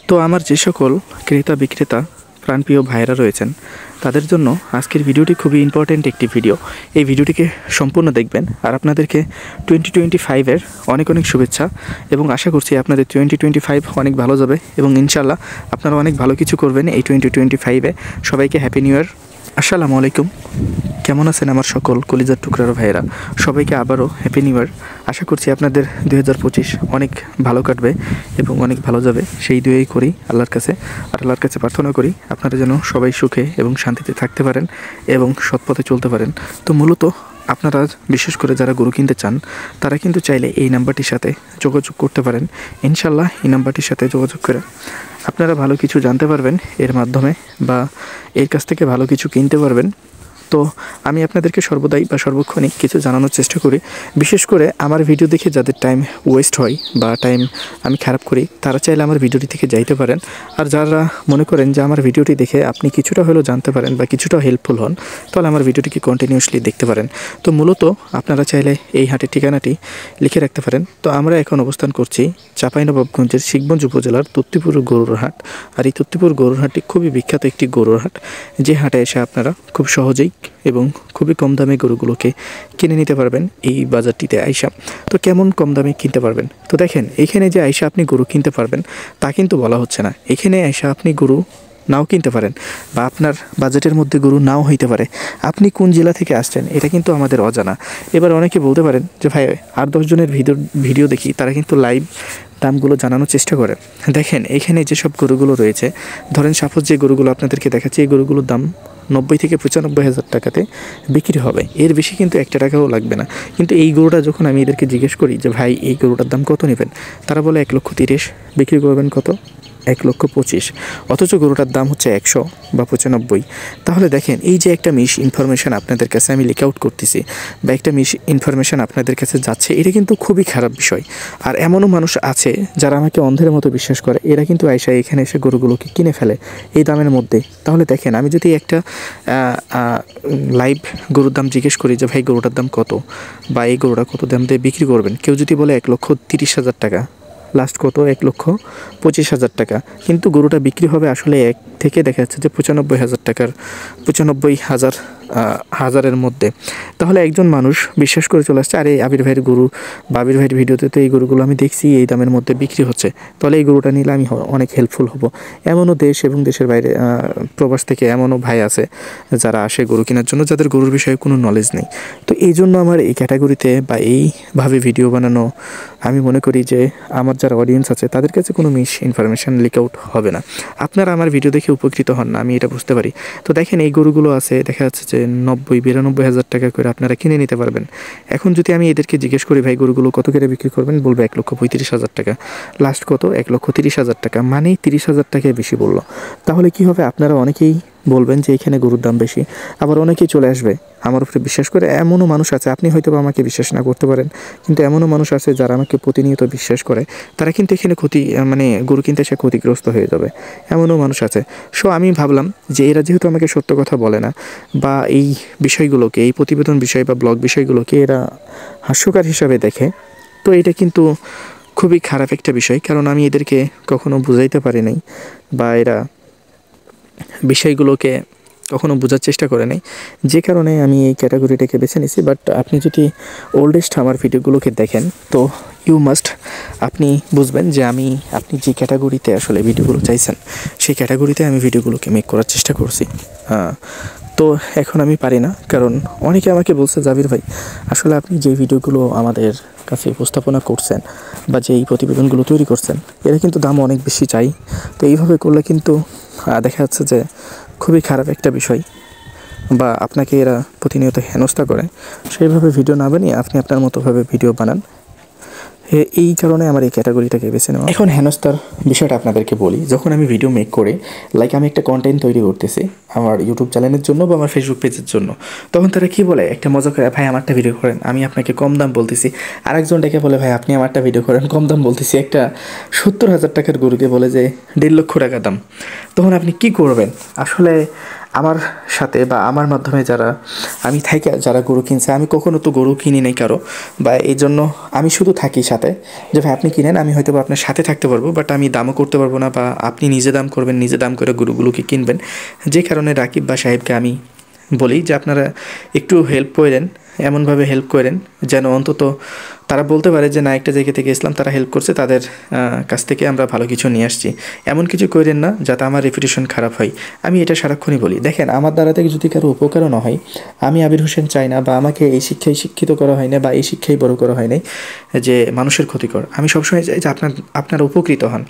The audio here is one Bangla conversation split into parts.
তো আমার যে সকল ক্রেতা বিক্রেতা প্রাণপ্রিয় ভাইয়েরা রয়েছেন তাদের জন্য আজকের ভিডিওটি খুবই ইম্পর্ট্যান্ট একটি ভিডিও। এই ভিডিওটিকে সম্পূর্ণ দেখবেন আর আপনাদেরকে 2025-এর অনেক অনেক শুভেচ্ছা এবং আশা করছি আপনাদের 2025 অনেক ভালো যাবে এবং ইনশাল্লাহ আপনারা অনেক ভালো কিছু করবেন এই 2025-এ। সবাইকে হ্যাপি নিউ ইয়ার। আসসালামু আলাইকুম। কেমন আছেন আমার সকল কলিজার টুকরার ভাইয়েরা? সবাইকে আবারও হ্যাপি নিউ ইয়ার। আশা করছি আপনাদের 2025 অনেক ভালো কাটবে এবং অনেক ভালো যাবে, সেই দুয়েই করি আল্লাহর কাছে। আর আল্লাহর কাছে প্রার্থনা করি আপনারা যেন সবাই সুখে এবং শান্তিতে থাকতে পারেন এবং সৎপথে চলতে পারেন। তো মূলত আপনারা বিশেষ করে যারা গরু কিনতে চান তারা কিন্তু চাইলে এই নাম্বারটির সাথে যোগাযোগ করতে পারেন। ইনশাল্লাহ এই নাম্বারটির সাথে যোগাযোগ করে আপনারা ভালো কিছু জানতে পারবেন এর মাধ্যমে, বা এর কাছ থেকে ভালো কিছু কিনতে পারবেন। তো আমি আপনাদেরকে সর্বদাই বা সর্বক্ষণই কিছু জানানোর চেষ্টা করি। বিশেষ করে আমার ভিডিও দেখে যাদের টাইম ওয়েস্ট হয় বা টাইম আমি খারাপ করি তারা চাইলে আমার ভিডিওটি থেকে যাইতে পারেন। আর যারা মনে করেন যে আমার ভিডিওটি দেখে আপনি কিছুটা হলেও জানতে পারেন বা কিছুটা হেল্পফুল হন, তাহলে আমার ভিডিওটিকে কন্টিনিউয়াসলি দেখতে পারেন। তো মূলত আপনারা চাইলে এই হাটের ঠিকানাটি লিখে রাখতে পারেন। তো আমরা এখন অবস্থান করছি চাঁপাইনবাবগঞ্জের শিখগঞ্জ উপজেলার তত্ত্বপুর গরুর হাট। আর এই তত্ত্বপুর গরুর হাটটি খুবই বিখ্যাত একটি গরুর হাট, যে হাটে এসে আপনারা খুব সহজেই এবং খুবই কম দামে গরুগুলোকে কিনে নিতে পারবেন এই বাজারটিতে আইসা। তো কেমন কম দামে কিনতে পারবেন? তো দেখেন, এইখানে যে আইসা আপনি গরু কিনতে পারবেন তা কিন্তু বলা হচ্ছে না। এখানে আইসা আপনি গরু নাও কিনতে পারেন বা আপনার বাজেটের মধ্যে গরু নাও হইতে পারে। আপনি কোন জেলা থেকে আসছেন এটা কিন্তু আমাদের অজানা। এবার অনেকে বলতে পারেন যে ভাই 8-10 জনের ভিডিও দেখি, তারা কিন্তু লাইভ দামগুলো জানানোর চেষ্টা করে। দেখেন এইখানে যেসব গরুগুলো রয়েছে, ধরেন সাপোজ যে গরুগুলো আপনাদেরকে দেখাচ্ছি, এই গরুগুলোর দাম 90 থেকে 95 হাজার টাকাতে বিক্রি হবে। এর বেশি কিন্তু একটা টাকাও লাগবে না। কিন্তু এই গরুটা যখন আমি এদেরকে জিজ্ঞেস করি যে ভাই এই গরুটার দাম কত নেবেন, তারা বলে 1,30,000। বিক্রি করবেন কত? 1,25,000। অথচ গরুটার দাম হচ্ছে 100 বা 95। তাহলে দেখেন এই যে একটা মিস ইনফরমেশান আপনাদের কাছে আমি লিক আউট করতেছি বা একটা মিস ইনফরমেশান আপনাদের কাছে যাচ্ছে, এটা কিন্তু খুবই খারাপ বিষয়। আর এমনও মানুষ আছে যারা আমাকে অন্ধের মতো বিশ্বাস করে, এরা কিন্তু আয়সা এখানে এসে গরুগুলোকে কিনে ফেলে এই দামের মধ্যে। তাহলে দেখেন, আমি যদি একটা লাইভ গরুর দাম জিজ্ঞেস করি যে ভাই গরুটার দাম কত বা এই গরুটা কত দাম দিয়ে বিক্রি করবেন, কেউ যদি বলে 1,30,000 টাকা, লাস্ট কত 1,25,000 টাকা, কিন্তু গরুটা বিক্রি হবে আসলে 1 থেকে দেখা যাচ্ছে যে 95,000 টাকার, 95,000 মধ্যে। তাহলে একজন মানুষ বিশ্বাস করে চলে আসছে, আরে আবির ভাইয়ের গরু বা আবির ভাইয়ের ভিডিওতে তো এই গরুগুলো আমি দেখছি এই দামের মধ্যে বিক্রি হচ্ছে, তাহলে এই গরুটা নিলে আমি অনেক হেল্পফুল হব। এমনও দেশ এবং দেশের বাইরে প্রবাস থেকে এমনও ভাই আছে যারা আসে গরু কেনার জন্য, যাদের গরুর বিষয়ে কোনো নলেজ নেই। তো এই জন্য আমার এই ক্যাটাগরিতে বা এইভাবে ভিডিও বানানো, আমি মনে করি যে আমার যারা অডিয়েন্স আছে তাদের কাছে কোনো মিস ইনফরমেশান লিক আউট হবে না। আপনারা আমার ভিডিও দেখে উপকৃত হন না, আমি এটা বুঝতে পারি। তো দেখেন এই গরুগুলো আছে, দেখা যাচ্ছে যে 90-92 হাজার টাকা করে আপনারা কিনে নিতে পারবেন। এখন যদি আমি এদেরকে জিজ্ঞেস করি ভাই গরুগুলো কত করে বিক্রি করবেন, বলবে 1,35,000 টাকা। লাস্ট কত? 1,30,000 টাকা, মানে 30,000 টাকায় বেশি বললো। তাহলে কি হবে? আপনারা অনেকেই বলবেন যে এখানে গরুর দাম বেশি, আবার অনেকেই চলে আসবে আমার উপরে বিশ্বাস করে। এমনও মানুষ আছে, আপনি হয়তো বা আমাকে বিশ্বাস না করতে পারেন, কিন্তু এমনও মানুষ আছে যারা আমাকে প্রতিনিয়ত বিশ্বাস করে, তারা কিন্তু এখানে গরু কিনতে এসে ক্ষতিগ্রস্ত হয়ে যাবে। এমনও মানুষ আছে। সো আমি ভাবলাম যে এরা যেহেতু আমাকে সত্য কথা বলে না, বা এই বিষয়গুলোকে, এই প্রতিবেদন বিষয় বা ব্লগ বিষয়গুলোকে এরা হাস্যকর হিসাবে দেখে, তো এটা কিন্তু খুবই খারাপ একটা বিষয়। কারণ আমি এদেরকে কখনো বুঝাইতে পারি নাই বা এরা বিষয়গুলোকে কখনো বোঝার চেষ্টা করে নাই, যে কারণে আমি এই ক্যাটাগরিটাকে বেছে নিয়েছি। বাট আপনি যদি ওল্ডেস্ট আমার ভিডিওগুলোকে দেখেন তো আপনি বুঝবেন যে আপনি যে ক্যাটাগরিতে আসলে ভিডিওগুলো চাইছেন সেই ক্যাটাগরিতে আমি ভিডিওগুলোকে মেক করার চেষ্টা করছি। তো এখন আমি পারি না, কারণ অনেকে আমাকে বলছে জাবির ভাই আসলে আপনি যে ভিডিওগুলো আমাদের কাছে উপস্থাপনা করছেন বা যে এই প্রতিবেদনগুলো তৈরি করছেন, এরা কিন্তু দাম অনেক বেশি চাই। তো এইভাবে করলে কিন্তু দেখা যাচ্ছে যে খুবই খারাপ একটা বিষয়, বা আপনাকে এরা প্রতিনিয়ত হেনস্থা করে। সেইভাবে ভিডিও না বানিয়ে আপনি আপনার মতোভাবে ভিডিও বানান। এই কারণে আমার এই ক্যাটাগরিটাকে বেছে নেওয়া। এখন হেনস্থার বিষয়টা আপনাদেরকে বলি। যখন আমি ভিডিও মেক করে আমি একটা কন্টেন্ট তৈরি করতেছি আমার ইউটিউব চ্যানেলের জন্য বা আমার ফেসবুক পেজের জন্য, তখন তারা কি বলে, একটা মজা করে, ভাই আমারটা ভিডিও করেন, আমি আপনাকে কম দাম বলতেছি। আরেকজন ডেকে বলে, ভাই আপনি আমারটা ভিডিও করেন, কম দাম বলতেছি। একটা 70,000 টাকার গরুকে বলে যে 1.5 লক্ষ টাকা দাম। তখন আপনি কি করবেন? আসলে আমার সাথে বা আমার মাধ্যমে আমি থাকি যারা গরু কিনছে, আমি কখনো তো গরু কিনি নাই কারো, বা এই জন্য আমি শুধু থাকি সাথে, যে ভাই আপনি কিনেন, আমি হয়তো বা আপনার সাথে থাকতে পারবো, বাট আমি দামও করতে পারবো না, বা আপনি নিজে দাম করবেন, নিজে দাম করে গরুগুলোকে কিনবেন। যে কারণে রাকিব বা সাহেবকে আমি বলি যে আপনারা একটু হেল্প করেন, এমনভাবে হেল্প করেন যেন অন্তত তারা বলতে পারে যে না, একটা জায়গা থেকে ইসলাম তারা হেল্প করছে, তাদের কাছ থেকে আমরা ভালো কিছু নিয়ে আসছি। এমন কিছু করেন না যাতে আমার রেপুটেশন খারাপ হয়। আমি এটা সারাক্ষণই বলি। দেখেন, আমার দ্বারা থেকে যদি কারো উপকারও না হয়, আমি আবির হোসেন চাই না, বা আমাকে এই শিক্ষায় শিক্ষিত করা হয় না, বা এই শিক্ষায় বড় করা হয় নাই যে মানুষের ক্ষতিকর। আমি সবসময় চাই যে আপনারা উপকৃত হন।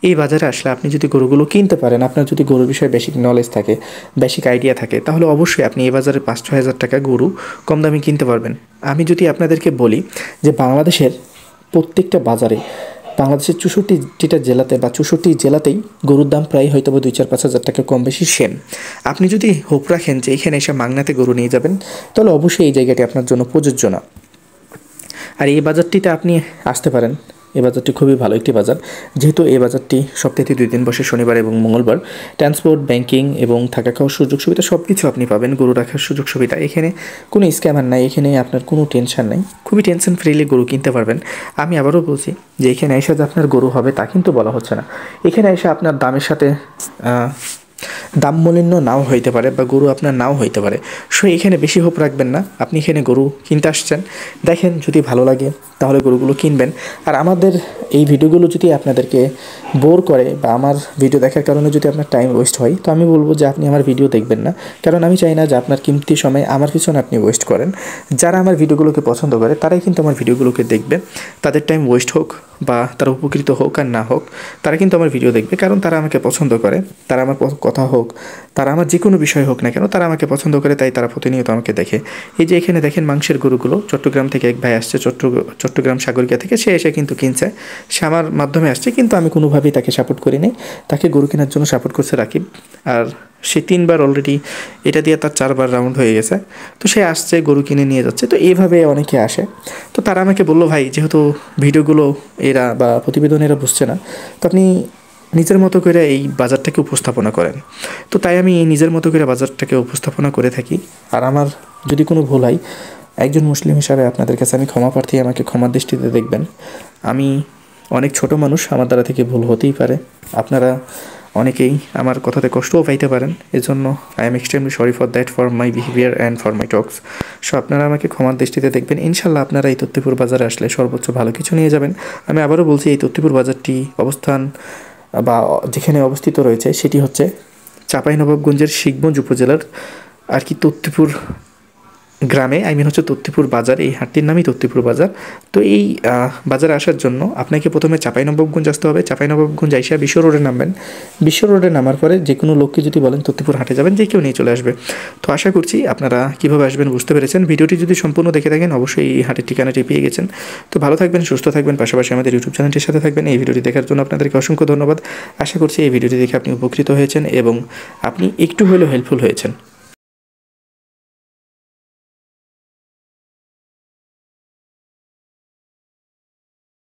এই বাজারে আসলে আপনি যদি গরুগুলো কিনতে পারেন, আপনার যদি গরুর বিষয়ে বেসিক নলেজ থাকে, বেসিক আইডিয়া থাকে, তাহলে অবশ্যই আপনি এই বাজারে 5-6 হাজার টাকা গরু কম দামে কিনতে পারবেন। আমি যদি আপনাদেরকে বলি যে বাংলাদেশের প্রত্যেকটা বাজারে, বাংলাদেশের 64টা জেলাতে বা 64 জেলাতেই গরুর দাম প্রায় হয়তো 2-4-5 হাজার টাকা কম বেশি সেম। আপনি যদি হোপ রাখেন যে এখানে এসে মাগনাতে গরু নিয়ে যাবেন, তাহলে অবশ্যই এই জায়গাটি আপনার জন্য প্রযোজ্য না। আর এই বাজারটিতে আপনি আসতে পারেন। এই বাজারটি খুবই ভালো একটি বাজার, যেহেতু এই বাজারটি সপ্তাহে 2 দিন বসে, শনিবার এবং মঙ্গলবার। ট্রান্সপোর্ট, ব্যাংকিং এবং থাকা খাওয়ার সুযোগ সুবিধা সব কিছু আপনি পাবেন। গরু রাখার সুযোগ সুবিধা, এখানে কোনো স্ক্যামার নাই, এখানে আপনার কোনো টেনশন নাই, খুবই টেনশন ফ্রিলি গরু কিনতে পারবেন। আমি আবারও বলছি যে এখানে এসে যে আপনার গরু হবে তা কিন্তু বলা হচ্ছে না। এখানে এসে আপনার দামের সাথে দাম মূল্য নাও হইতে পারে, বা গরু আপনার নাও হইতে পারে। সো এখানে বেশি হোপ রাখবেন না। আপনি এখানে গরু কিনতে আসছেন, দেখেন যদি ভালো লাগে তাহলে গরুগুলো কিনবেন। আর আমাদের এই ভিডিওগুলো যদি আপনাদেরকে বোর করে, বা আমার ভিডিও দেখার কারণে যদি আপনার টাইম ওয়েস্ট হয়, তো আমি বলবো যে আপনি আমার ভিডিও দেখবেন না। কারণ আমি চাই না যে আপনার কিমতি সময় আমার পিছনে আপনি ওয়েস্ট করেন। যারা আমার ভিডিওগুলোকে পছন্দ করে তারাই কিন্তু আমার ভিডিওগুলোকে দেখবে। তাদের টাইম ওয়েস্ট হোক বা তারা উপকৃত হোক আর না হোক, তারা কিন্তু আমার ভিডিও দেখবে, কারণ তারা আমাকে পছন্দ করে। তারা আমার কথা হোক, তারা আমার যে কোনো বিষয় হোক না কেন, তারা আমাকে পছন্দ করে, তাই তারা প্রতিনিয়ত আমাকে দেখে। এই যে এখানে দেখেন মাংসের গরুগুলো, চট্টগ্রাম থেকে এক ভাই আসছে, চট্টগ্রাম সাগরিকা থেকে, সে এসে কিন্তু কিনছে, সে আমার মাধ্যমে আসছে, কিন্তু আমি কোনোভাবেই তাকে সাপোর্ট করিনি। তাকে গরু কেনার জন্য সাপোর্ট করছে রাকিব। আর সে 3বার অলরেডি, এটা দিয়ে তার 4বার রাউন্ড হয়ে গেছে। তো সে আসছে, গরু কিনে নিয়ে যাচ্ছে। তো এইভাবে অনেকে আসে। তো তারা আমাকে বললো, ভাই যেহেতু ভিডিওগুলো এরা বা প্রতিবেদন এরা বুঝছে না, তো আপনি নিজের মতো করে এই বাজারটাকে উপস্থাপনা করেন। তো তাই আমি নিজের মতো করে বাজারটাকে উপস্থাপনা করে থাকি। আর আমার যদি কোনো ভুল হয়, একজন মুসলিম হিসাবে আপনাদের কাছে আমি ক্ষমা প্রার্থী, আমাকে ক্ষমার দৃষ্টিতে দেখবেন। আমি অনেক ছোট মানুষ, আমার দ্বারা থেকে ভুল হতেই পারে। আপনারা অনেকেই আমার কথাতে কষ্টও পাইতে পারেন, এজন্য I am extremely sorry for that, for my behaviour and for my Tux. So আপনারা আমাকে ক্ষমার দৃষ্টিতে দেখবেন। ইনশাল্লাহ আপনারা এই তত্ত্বপুর বাজারে আসলে সর্বোচ্চ ভালো কিছু নিয়ে যাবেন। আমি আবারও বলছি, এই তত্ত্বপুর বাজারটি অবস্থান বা যেখানে অবস্থিত রয়েছে সেটি হচ্ছে চাঁপাইনবাবগঞ্জের শিবগঞ্জ উপজেলার আর কি তত্ত্বপুর গ্রামে, হচ্ছে তত্ত্বপুর বাজার। এই হাটটির নামই তত্ত্বপুর বাজার। তো এই বাজারে আসার জন্য আপনাকে প্রথমে চাঁপাইনবাবগঞ্জ আসতে হবে। চাঁপাইনবাবগঞ্জ আইসা বিশ্ব রোডে নামবেন। বিশ্ব রোডে নামার পরে যে কোনো লোককে যদি বলেন তত্ত্বপুর হাটে যাবেন, যে কেউ নিয়ে চলে আসবে। তো আশা করছি আপনারা কীভাবে আসবেন বুঝতে পেরেছেন। ভিডিওটি যদি সম্পূর্ণ দেখে থাকেন, অবশ্যই এই হাটের ঠিকানাটি পেয়ে গেছেন। তো ভালো থাকবেন, সুস্থ থাকবেন, পাশাপাশি আমাদের ইউটিউব চ্যানেলটির সাথে থাকবেন। এই ভিডিওটি দেখার জন্য আপনাদেরকে অসংখ্য ধন্যবাদ। আশা করছি এই ভিডিওটি দেখে আপনি উপকৃত হয়েছেন এবং আপনি একটু হলেও হেল্পফুল হয়েছেন।